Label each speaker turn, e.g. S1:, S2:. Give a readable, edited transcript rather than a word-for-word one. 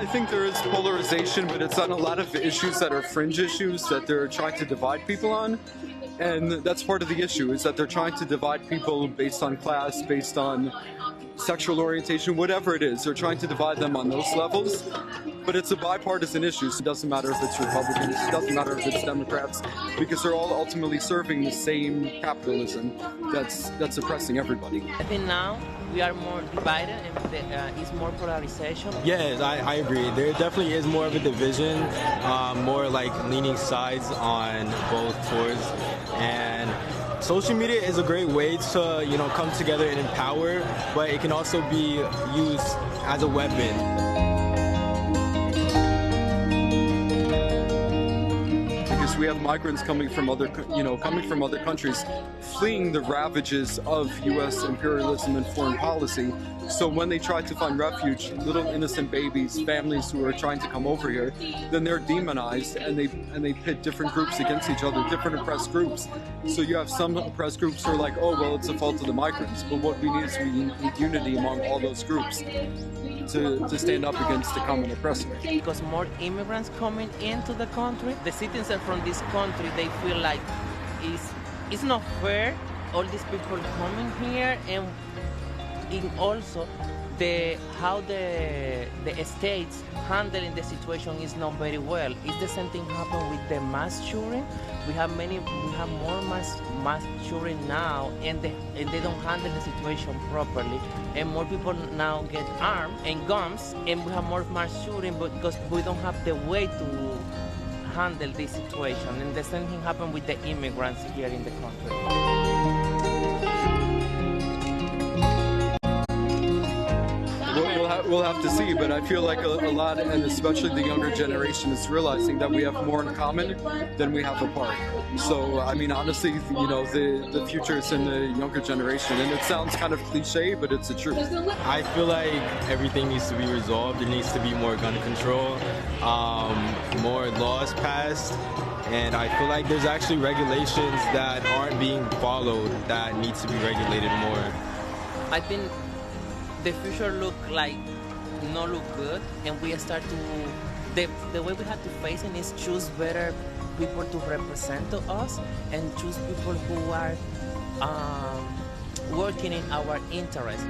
S1: I think there is polarization, but it's on a lot of issues that are fringe issues that they're trying to divide people on. And that's part of the issue, is that they're trying to divide people based on class, based on sexual orientation, whatever it is. They're trying to divide them on those levels. But it's a bipartisan issue, so it doesn't matter if it's Republicans, it doesn't matter if it's Democrats, because they're all ultimately serving the same capitalism that's oppressing everybody.
S2: I think now we are more divided and there is more polarization.
S3: Yes, I agree. There definitely is more of a division, more like leaning sides on both towards. And social media is a great way to, come together and empower, but it can also be used as a weapon.
S1: We have migrants coming from other countries, fleeing the ravages of U.S. imperialism and foreign policy. So when they try to find refuge, little innocent babies, families who are trying to come over here, then they're demonized, and they pit different groups against each other, different oppressed groups. So you have some oppressed groups who are like, oh well, it's the fault of the migrants. But what we need is we need unity among all those groups to stand up against the common oppressor.
S2: Because more immigrants coming into the country, the citizens from this country, they feel like it's not fair, all these people coming here, and also how the states handling the situation is not very well. It's the same thing happened with the mass shooting. We have more mass shooting now, and they don't handle the situation properly. And more people now get armed and guns, and we have more mass shooting because we don't have the way to handle this situation. And the same thing happened with the immigrants here in the country.
S1: We'll have to see, but I feel like a lot, and especially the younger generation, is realizing that we have more in common than we have apart. So, I mean, honestly, the future is in the younger generation, and it sounds kind of cliche, but it's the truth.
S3: I feel like everything needs to be resolved. There needs to be more gun control, more laws passed, and I feel like there's actually regulations that aren't being followed that need to be regulated more.
S2: I think the future look good, and we start to the way we have to face it is choose better people to represent to us, and choose people who are working in our interest.